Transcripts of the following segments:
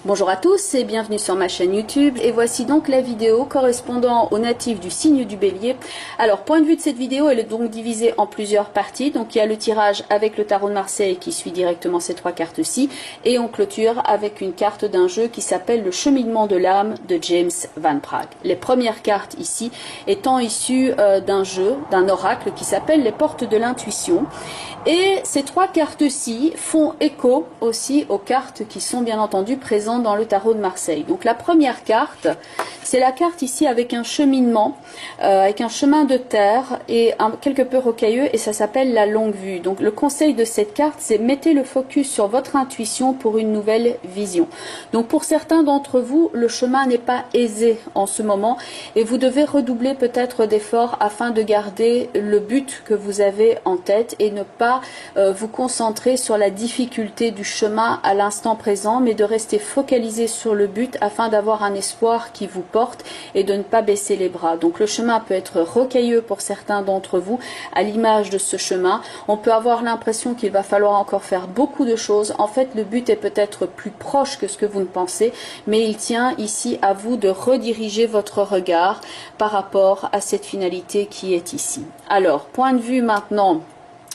Bonjour à tous et bienvenue sur ma chaîne YouTube, et voici donc la vidéo correspondant au natif du signe du Bélier. Alors, point de vue de cette vidéo, elle est donc divisée en plusieurs parties. Donc il y a le tirage avec le tarot de Marseille qui suit directement ces trois cartes-ci, et on clôture avec une carte d'un jeu qui s'appelle le cheminement de l'âme de James Van Praagh. Les premières cartes ici étant issues d'un jeu, d'un oracle qui s'appelle les portes de l'intuition. Et ces trois cartes-ci font écho aussi aux cartes qui sont bien entendu présentes dans le tarot de Marseille. Donc la première carte, c'est la carte ici avec un cheminement, avec un chemin de terre et quelque peu rocailleux, et ça s'appelle la longue vue. Donc le conseil de cette carte, c'est mettez le focus sur votre intuition pour une nouvelle vision. Donc pour certains d'entre vous, le chemin n'est pas aisé en ce moment et vous devez redoubler peut-être d'efforts afin de garder le but que vous avez en tête et ne pas vous concentrer sur la difficulté du chemin à l'instant présent, mais de rester focalisé sur le but afin d'avoir un espoir qui vous porte et de ne pas baisser les bras. Donc le chemin peut être rocailleux pour certains d'entre vous. À l'image de ce chemin, on peut avoir l'impression qu'il va falloir encore faire beaucoup de choses. En fait, le but est peut-être plus proche que ce que vous ne pensez, mais il tient ici à vous de rediriger votre regard par rapport à cette finalité qui est ici. Alors, point de vue maintenant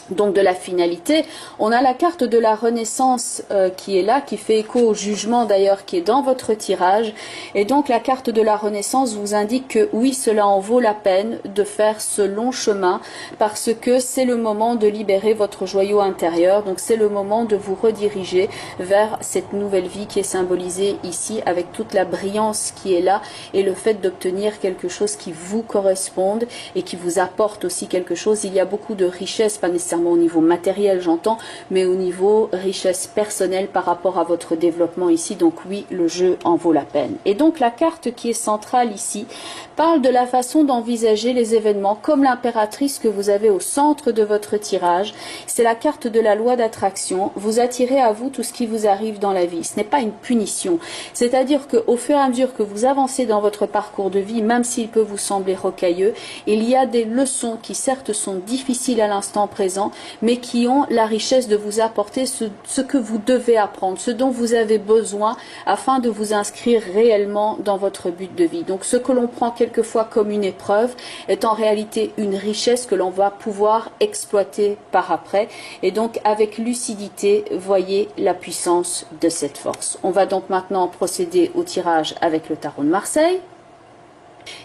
donc de la finalité, on a la carte de la Renaissance qui est là, qui fait écho au jugement d'ailleurs qui est dans votre tirage. Et donc la carte de la Renaissance vous indique que oui, cela en vaut la peine de faire ce long chemin, parce que c'est le moment de libérer votre joyau intérieur. Donc c'est le moment de vous rediriger vers cette nouvelle vie qui est symbolisée ici avec toute la brillance qui est là et le fait d'obtenir quelque chose qui vous corresponde et qui vous apporte aussi quelque chose. Il y a beaucoup de richesse, pas nécessairement au niveau matériel j'entends, mais au niveau richesse personnelle par rapport à votre développement ici. Donc oui, le jeu en vaut la peine. Et donc la carte qui est centrale ici parle de la façon d'envisager les événements comme l'impératrice que vous avez au centre de votre tirage. C'est la carte de la loi d'attraction. Vous attirez à vous tout ce qui vous arrive dans la vie. Ce n'est pas une punition. C'est-à-dire qu'au fur et à mesure que vous avancez dans votre parcours de vie, même s'il peut vous sembler rocailleux, il y a des leçons qui certes sont difficiles à l'instant présent, mais qui ont la richesse de vous apporter ce que vous devez apprendre, ce dont vous avez besoin afin de vous inscrire réellement dans votre but de vie. Donc ce que l'on prend quelquefois comme une épreuve est en réalité une richesse que l'on va pouvoir exploiter par après. Et donc avec lucidité, voyez la puissance de cette force. On va donc maintenant procéder au tirage avec le tarot de Marseille.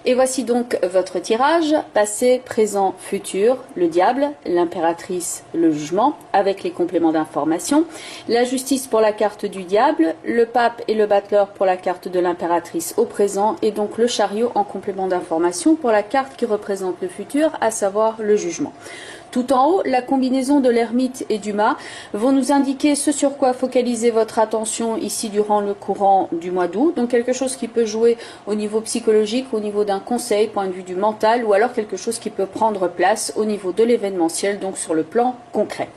Et voici donc votre tirage, passé, présent, futur, le diable, l'impératrice, le jugement, avec les compléments d'information, la justice pour la carte du diable, le pape et le battleur pour la carte de l'impératrice au présent, et donc le chariot en complément d'information pour la carte qui représente le futur, à savoir le jugement. Tout en haut, la combinaison de l'ermite et du mât vont nous indiquer ce sur quoi focaliser votre attention ici durant le courant du mois d'août. Donc quelque chose qui peut jouer au niveau psychologique, au niveau d'un conseil, point de vue du mental, ou alors quelque chose qui peut prendre place au niveau de l'événementiel, donc sur le plan concret.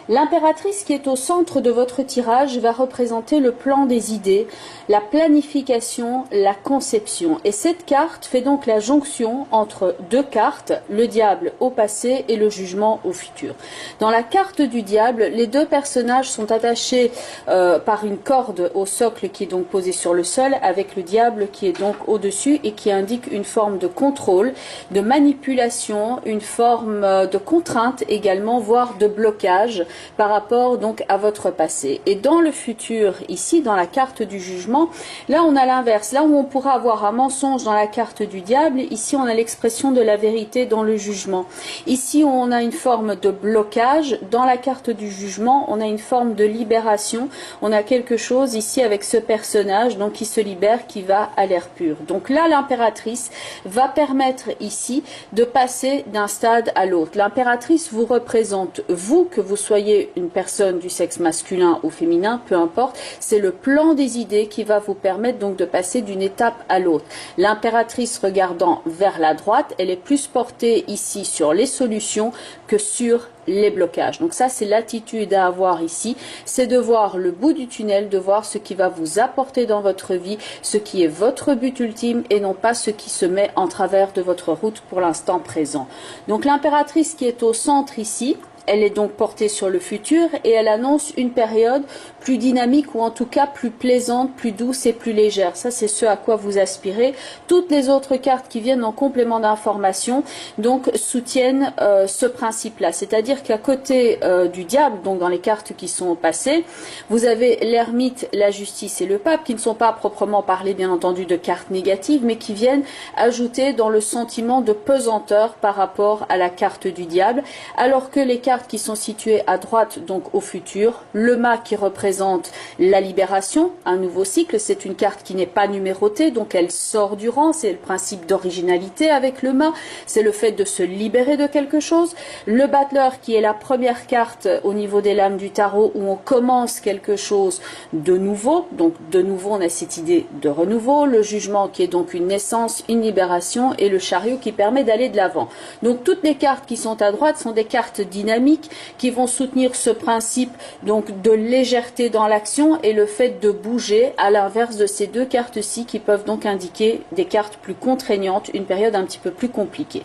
L'impératrice qui est au centre de votre tirage va représenter le plan des idées, la planification, la conception. Et cette carte fait donc la jonction entre deux cartes, le diable au passé et le jugement au futur. Dans la carte du diable, les deux personnages sont attachés par une corde au socle qui est donc posé sur le sol, avec le diable qui est donc au-dessus et qui indique une forme de contrôle, de manipulation, une forme de contrainte également, voire de blocage par rapport donc à votre passé. Et dans le futur, ici, dans la carte du jugement, là on a l'inverse. Là où on pourra avoir un mensonge dans la carte du diable, ici on a l'expression de la vérité dans le jugement. Ici on a une forme de blocage, dans la carte du jugement, on a une forme de libération. On a quelque chose ici avec ce personnage donc qui se libère, qui va à l'air pur. Donc là l'impératrice va permettre ici de passer d'un stade à l'autre. L'impératrice vous représente vous, que vous soyez une personne du sexe masculin ou féminin, peu importe, c'est le plan des idées qui va vous permettre donc de passer d'une étape à l'autre. L'impératrice regardant vers la droite, elle est plus portée ici sur les solutions que sur les blocages. Donc ça, c'est l'attitude à avoir ici, c'est de voir le bout du tunnel, de voir ce qui va vous apporter dans votre vie, ce qui est votre but ultime et non pas ce qui se met en travers de votre route pour l'instant présent. Donc l'impératrice qui est au centre ici, Elle est donc portée sur le futur et elle annonce une période plus dynamique ou en tout cas plus plaisante, plus douce et plus légère. Ça, c'est ce à quoi vous aspirez. Toutes les autres cartes qui viennent en complément d'information donc soutiennent ce principe-là. C'est-à-dire qu'à côté du diable, donc dans les cartes qui sont passées, vous avez l'ermite, la justice et le pape qui ne sont pas proprement parlé, bien entendu, de cartes négatives, mais qui viennent ajouter dans le sentiment de pesanteur par rapport à la carte du diable, alors que les cartes qui sont situées à droite, donc au futur, le mât qui représente la libération, un nouveau cycle, c'est une carte qui n'est pas numérotée, donc elle sort du rang, c'est le principe d'originalité avec le mât, c'est le fait de se libérer de quelque chose. Le battleur qui est la première carte au niveau des lames du tarot où on commence quelque chose de nouveau, donc de nouveau on a cette idée de renouveau, le jugement qui est donc une naissance, une libération et le chariot qui permet d'aller de l'avant. Donc toutes les cartes qui sont à droite sont des cartes dynamiques qui vont soutenir ce principe donc de légèreté dans l'action et le fait de bouger, à l'inverse de ces deux cartes-ci qui peuvent donc indiquer des cartes plus contraignantes, une période un petit peu plus compliquée.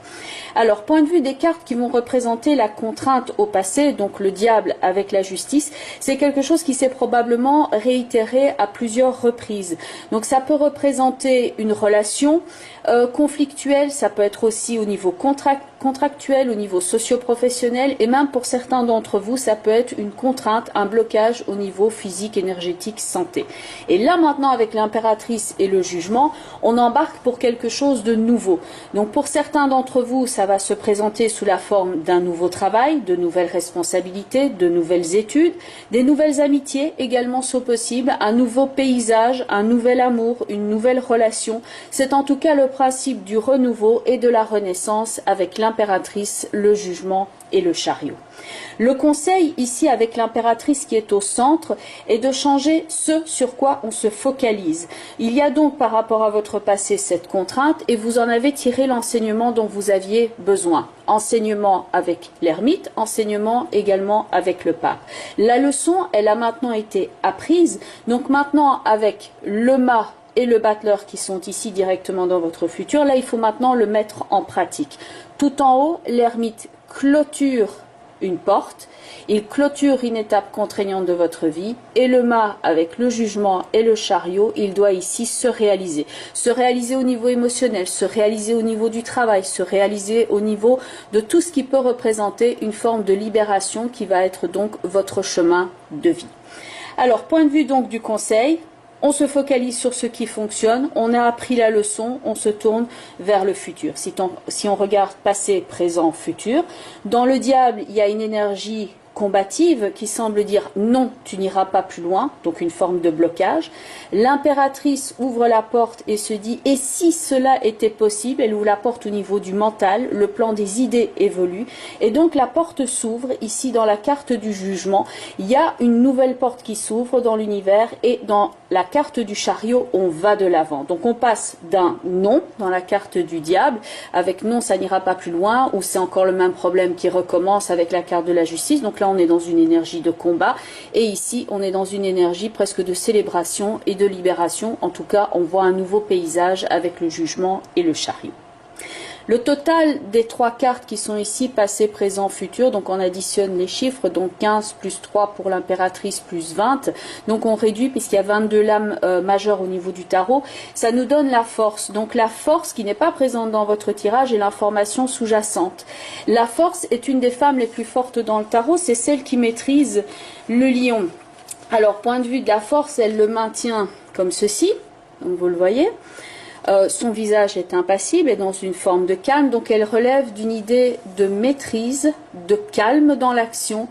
Alors, point de vue des cartes qui vont représenter la contrainte au passé, donc le diable avec la justice, c'est quelque chose qui s'est probablement réitéré à plusieurs reprises. Donc ça peut représenter une relation conflictuelle, ça peut être aussi au niveau contractuel, au niveau socio-professionnel et même pour certains d'entre vous, ça peut être une contrainte, un blocage au niveau physique, énergétique, santé. Et là maintenant avec l'impératrice et le jugement, on embarque pour quelque chose de nouveau. Donc pour certains d'entre vous, ça va se présenter sous la forme d'un nouveau travail, de nouvelles responsabilités, de nouvelles études, des nouvelles amitiés également sont possibles, un nouveau paysage, un nouvel amour, une nouvelle relation. C'est en tout cas le principe du renouveau et de la renaissance avec l'impératrice, le jugement et le chariot. Le conseil ici avec l'impératrice qui est au centre est de changer ce sur quoi on se focalise. Il y a donc par rapport à votre passé cette contrainte et vous en avez tiré l'enseignement dont vous aviez besoin. Enseignement avec l'ermite, enseignement également avec le pape. La leçon, elle a maintenant été apprise, donc maintenant avec le mât et le battleur qui sont ici directement dans votre futur, là il faut maintenant le mettre en pratique. Tout en haut, l'ermite clôture une porte, il clôture une étape contraignante de votre vie et le mât avec le jugement et le chariot, il doit ici se réaliser au niveau émotionnel, se réaliser au niveau du travail, se réaliser au niveau de tout ce qui peut représenter une forme de libération qui va être donc votre chemin de vie. Alors, point de vue donc du conseil, on se focalise sur ce qui fonctionne, on a appris la leçon, on se tourne vers le futur. Si on regarde passé, présent, futur, dans le diable, il y a une énergie combative qui semble dire non, tu n'iras pas plus loin, donc une forme de blocage. L'impératrice ouvre la porte et se dit et si cela était possible, elle ouvre la porte au niveau du mental, le plan des idées évolue et donc la porte s'ouvre ici dans la carte du jugement. Il y a une nouvelle porte qui s'ouvre dans l'univers et dans la carte du chariot, on va de l'avant. Donc on passe d'un non dans la carte du diable, avec non ça n'ira pas plus loin, ou c'est encore le même problème qui recommence avec la carte de la justice. Donc là on est dans une énergie de combat et ici on est dans une énergie presque de célébration et de libération. En tout cas on voit un nouveau paysage avec le jugement et le chariot. Le total des trois cartes qui sont ici, passé, présent, futur, donc on additionne les chiffres, donc 15 plus 3 pour l'impératrice plus 20, donc on réduit puisqu'il y a 22 lames majeures au niveau du tarot, ça nous donne la force. Donc la force qui n'est pas présente dans votre tirage est l'information sous-jacente. La force est une des femmes les plus fortes dans le tarot, c'est celle qui maîtrise le lion. Alors point de vue de la force, elle le maintient comme ceci, donc vous le voyez. Son visage est impassible et dans une forme de calme, donc elle relève d'une idée de maîtrise, de calme dans l'action.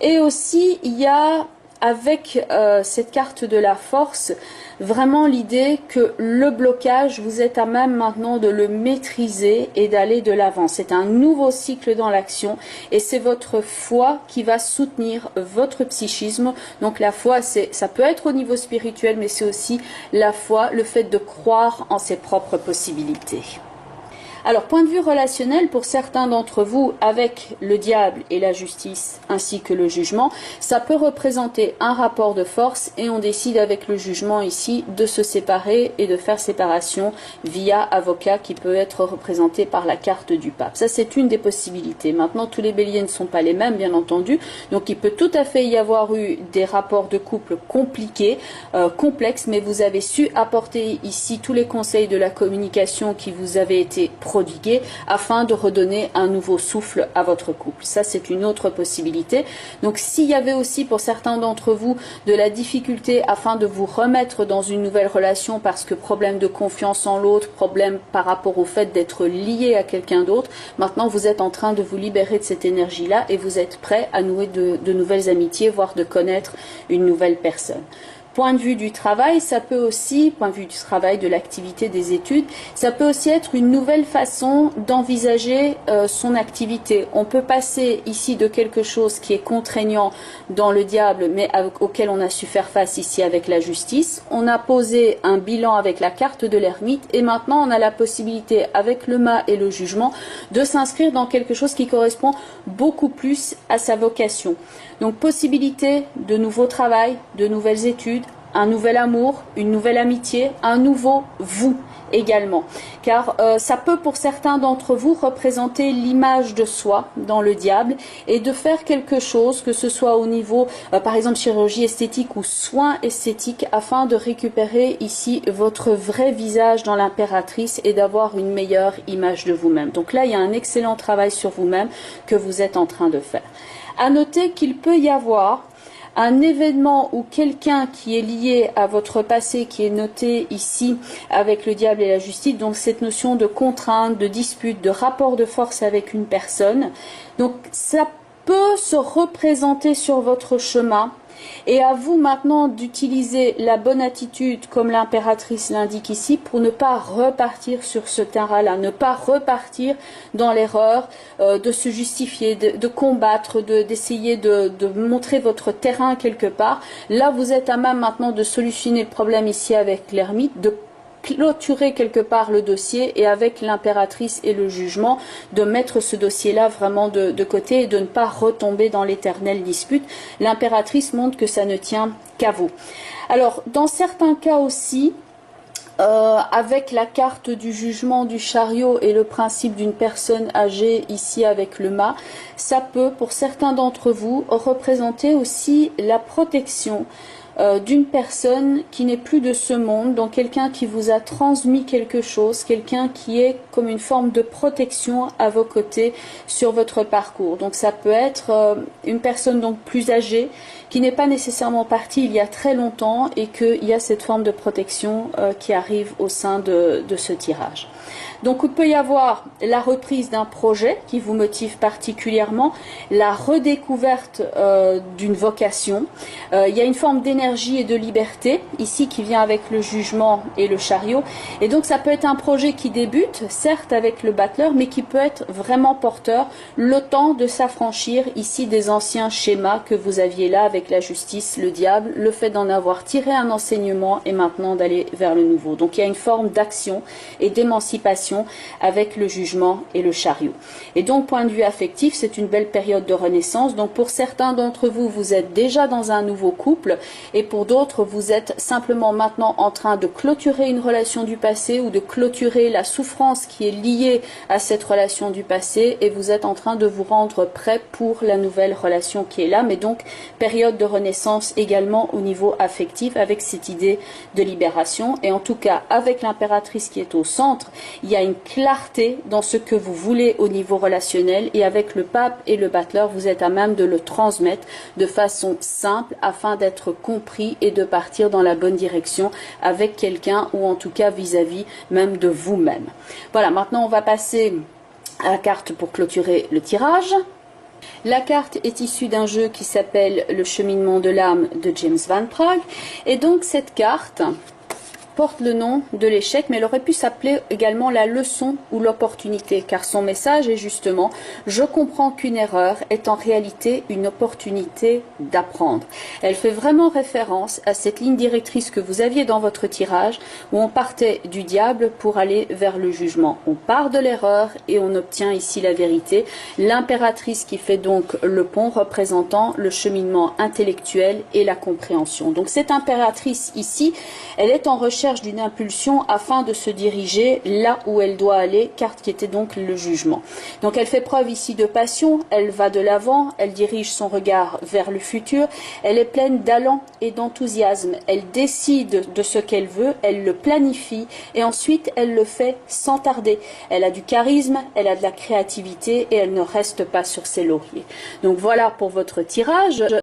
Et aussi, il y a avec cette carte de la force, vraiment l'idée que le blocage, vous êtes à même maintenant de le maîtriser et d'aller de l'avant. C'est un nouveau cycle dans l'action et c'est votre foi qui va soutenir votre psychisme. Donc la foi, ça peut être au niveau spirituel, mais c'est aussi la foi, le fait de croire en ses propres possibilités. Alors, point de vue relationnel, pour certains d'entre vous, avec le diable et la justice, ainsi que le jugement, ça peut représenter un rapport de force et on décide avec le jugement ici de se séparer et de faire séparation via avocat qui peut être représenté par la carte du pape. Ça, c'est une des possibilités. Maintenant, tous les béliers ne sont pas les mêmes, bien entendu, donc il peut tout à fait y avoir eu des rapports de couple compliqués, complexes, mais vous avez su apporter ici tous les conseils de la communication qui vous avaient été prodigués afin de redonner un nouveau souffle à votre couple. Ça, c'est une autre possibilité. Donc, s'il y avait aussi pour certains d'entre vous de la difficulté afin de vous remettre dans une nouvelle relation parce que problème de confiance en l'autre, problème par rapport au fait d'être lié à quelqu'un d'autre, maintenant vous êtes en train de vous libérer de cette énergie-là et vous êtes prêt à nouer de nouvelles amitiés, voire de connaître une nouvelle personne. Point de vue du travail, ça peut aussi, point de vue du travail, de l'activité, des études, ça peut aussi être une nouvelle façon d'envisager son activité. On peut passer ici de quelque chose qui est contraignant dans le diable, mais auquel on a su faire face ici avec la justice. On a posé un bilan avec la carte de l'ermite et maintenant on a la possibilité avec le mât et le jugement de s'inscrire dans quelque chose qui correspond beaucoup plus à sa vocation. Donc possibilité de nouveau travail, de nouvelles études, un nouvel amour, une nouvelle amitié, un nouveau vous également. Car ça peut pour certains d'entre vous représenter l'image de soi dans le diable et de faire quelque chose, que ce soit au niveau par exemple chirurgie esthétique ou soins esthétiques, afin de récupérer ici votre vrai visage dans l'impératrice et d'avoir une meilleure image de vous-même. Donc là, il y a un excellent travail sur vous-même que vous êtes en train de faire. À noter qu'il peut y avoir un événement ou quelqu'un qui est lié à votre passé qui est noté ici avec le diable et la justice, donc cette notion de contrainte, de dispute, de rapport de force avec une personne. Donc ça peut se représenter sur votre chemin. Et à vous maintenant d'utiliser la bonne attitude, comme l'impératrice l'indique ici, pour ne pas repartir sur ce terrain-là, ne pas repartir dans l'erreur, de se justifier, de combattre, d'essayer de montrer votre terrain quelque part. Là, vous êtes à même maintenant de solutionner le problème ici avec l'ermite, de clôturer quelque part le dossier et avec l'impératrice et le jugement de mettre ce dossier-là vraiment de côté et de ne pas retomber dans l'éternelle dispute. L'impératrice montre que ça ne tient qu'à vous. Alors, dans certains cas aussi, avec la carte du jugement du chariot et le principe d'une personne âgée ici avec le mât, ça peut pour certains d'entre vous représenter aussi la protection d'une personne qui n'est plus de ce monde, donc quelqu'un qui vous a transmis quelque chose, quelqu'un qui est comme une forme de protection à vos côtés sur votre parcours. Donc ça peut être une personne donc plus âgée, qui n'est pas nécessairement partie il y a très longtemps et qu'il y a cette forme de protection qui arrive au sein de ce tirage. Donc il peut y avoir la reprise d'un projet qui vous motive particulièrement, la redécouverte d'une vocation. Il y a une forme d'énergie et de liberté ici qui vient avec le jugement et le chariot. Et donc ça peut être un projet qui débute, certes avec le battleur, mais qui peut être vraiment porteur, le temps de s'affranchir ici des anciens schémas que vous aviez là avec la justice, le diable, le fait d'en avoir tiré un enseignement et maintenant d'aller vers le nouveau. Donc il y a une forme d'action et d'émancipation avec le jugement et le chariot. Et donc, point de vue affectif, c'est une belle période de renaissance. Donc, pour certains d'entre vous, vous êtes déjà dans un nouveau couple et pour d'autres, vous êtes simplement maintenant en train de clôturer une relation du passé ou de clôturer la souffrance qui est liée à cette relation du passé et vous êtes en train de vous rendre prêt pour la nouvelle relation qui est là. Mais donc, période de renaissance également au niveau affectif avec cette idée de libération. Et en tout cas, avec l'impératrice qui est au centre, il y a une clarté dans ce que vous voulez au niveau relationnel et avec le pape et le battleur, vous êtes à même de le transmettre de façon simple afin d'être compris et de partir dans la bonne direction avec quelqu'un ou en tout cas vis-à-vis même de vous-même. Voilà, maintenant on va passer à la carte pour clôturer le tirage. La carte est issue d'un jeu qui s'appelle Le cheminement de l'âme de James Van Praagh et donc cette carte porte le nom de l'échec, mais elle aurait pu s'appeler également la leçon ou l'opportunité, car son message est justement « Je comprends qu'une erreur est en réalité une opportunité d'apprendre ». Elle fait vraiment référence à cette ligne directrice que vous aviez dans votre tirage, où on partait du diable pour aller vers le jugement. On part de l'erreur et on obtient ici la vérité. L'impératrice qui fait donc le pont représentant le cheminement intellectuel et la compréhension. Donc cette impératrice ici, elle est en recherche d'une impulsion afin de se diriger là où elle doit aller, carte qui était donc le jugement. Donc elle fait preuve ici de passion, elle va de l'avant, elle dirige son regard vers le futur, elle est pleine d'allant et d'enthousiasme, elle décide de ce qu'elle veut, elle le planifie et ensuite elle le fait sans tarder. Elle a du charisme, elle a de la créativité et elle ne reste pas sur ses lauriers. Donc voilà pour votre tirage.